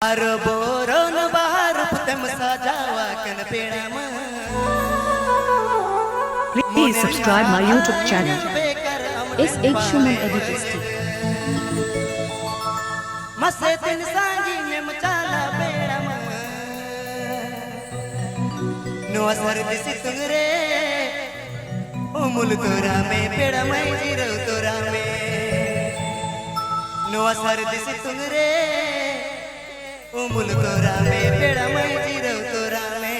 Boron bahar putem sajawa kan pedam. Please subscribe my YouTube channel SH Shuman Editasty. Masetin sangi memcala pedam. Nuasar disitungre umul torame pedamai jirau torame. Nuasar disitungre umul torame pedamai jirau torame.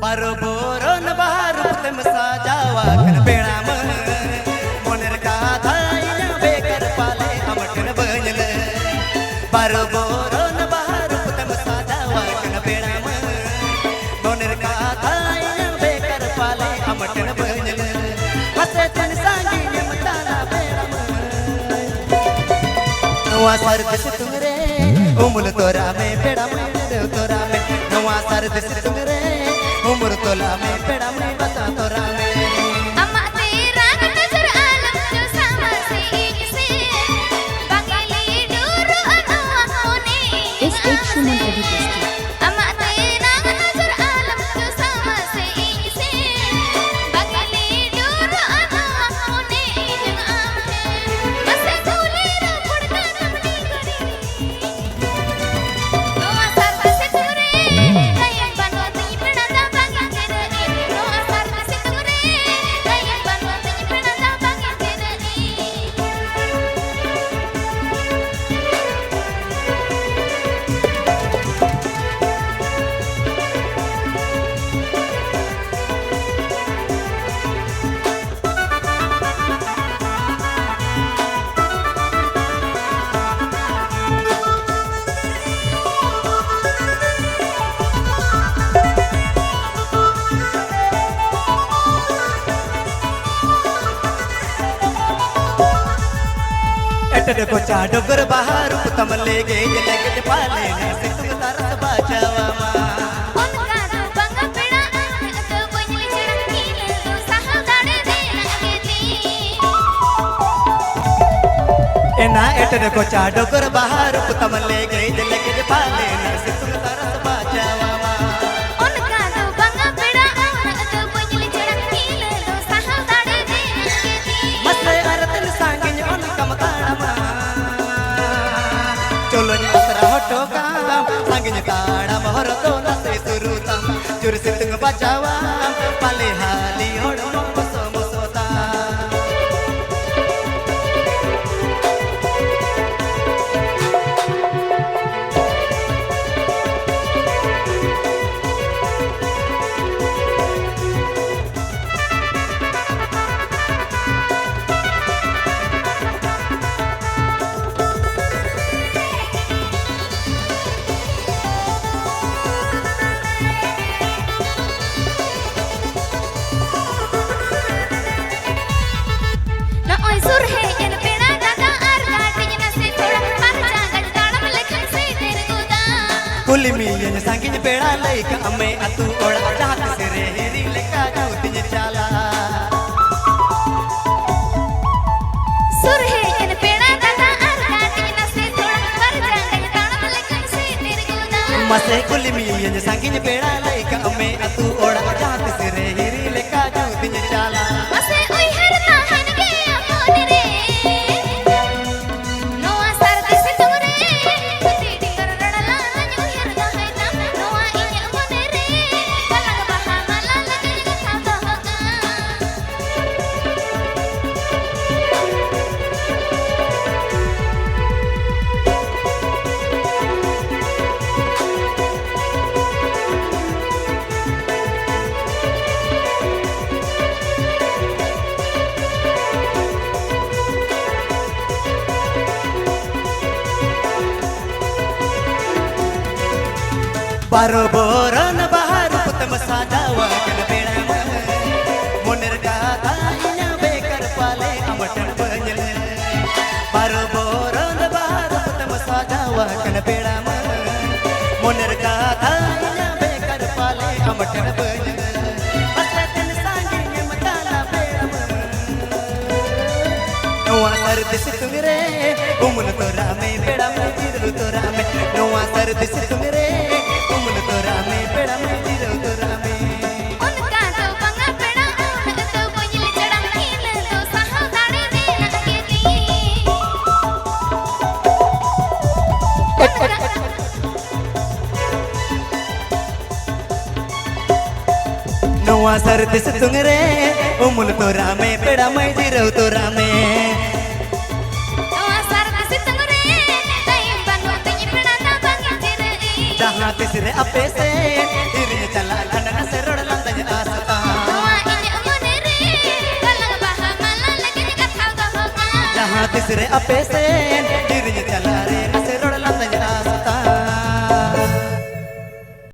Baru boron baru putem sajawa kan pedam. Moner katha ina bekar pale amakan banjal. Baru boron baru putem sajawa kan pedam. Moner katha ina bekar pale amakan banjal. Masetin sangi memcala pedam. Nuasar disitungre umul torame pedamai jirau torame. Nuasar disitungre umur tola me peda me bata tora me amma tera nazar alam jo sama se bangli duru anu hone SH Shuman Editasty. amma tera nazar alam jo sama se bangli duru anu hone jang aamhe mase thule ro pudna namni gari no asar se thore kayan banwati peda को चाडोगर बाहर पुतम ले गए जलगट पाले से तुम तरस बाजावा उनका तो बंगा पेड़ा तो बंजली चढ़ी तो साहब दाड़े देना गेती एना एटर को चाडोगर बाहर पुतम ले गए जलगट पाले से तुम तरस बाजावा उनका तो बंगा पेड़ा तो बंजली चढ़ी तो साहब दाड़े देना गेती मसे अरतन सांगिन उन कम ताड़मा चलो असरा हटो काम सांगिन ताड़ा महर तो नसे सुरुतम जुर सितंग बचावा पाले हाली होड़ मोसो मोसोता सुर है इन पेड़ा दादा आर गाटी नसे थोड़ा पर जागज दाड़म लेखन से तेरे गोदा कुली मियन सांगिन पेड़ा लइक अमे अतु ओड़ा जात से रे हिरी लेका गौतिन चाला सुर है इन पेड़ा दादा आर गाटी नसे थोड़ा पर जागज दाड़म लेखन से तेरे गोदा मसे कुली मियन सांगिन पेड़ा लइक अमे अतु ओड़ा जात से रे हिरी लेका गौतिन चाला मसे ओई हरता हन के अपन रे नोआ सर दिसे तुमरे कति डिंगर रडला न्यू हरदा है ना नोआ इन्या मोने रे कलग बहा माला लगे कथा बहगा बारो बोरन बाहर पुतम साजावा कन पेड़म मोनर गाथा इना बेकर पाले अमटन बंजल बारो बोरन बाहर पुतम साजावा कन पेड़म मोनर गाथा इना बेकर पाले अमटन बंजल मसतन सांगी में मताला पेड़म सर्द सितुंग रे उमुल तोरा में पेड़ा में जिरो तोरा में नवा सर्द सितुंग रे उमुल तोरा में पेड़ा में जिरो तोरा में उनका तो बंगा पेड़ा उन तो कोयल चढ़ा नील तो साहो दाड़ी दे लगे दी नवा सर्द सितुंग रे उमुल तोरा में पेड़ा में जिरो तोरा में नवा सर्द सितुंग रे टाइम बनो तई पेड़ा ता बंगी जिरे जहाँ तिसरे अपे से इरिन चला लंदन से रोड लंदन आसता नवा इने मने रे कलंग बहा माला लगे कथा दो जहाँ तिसरे अपे से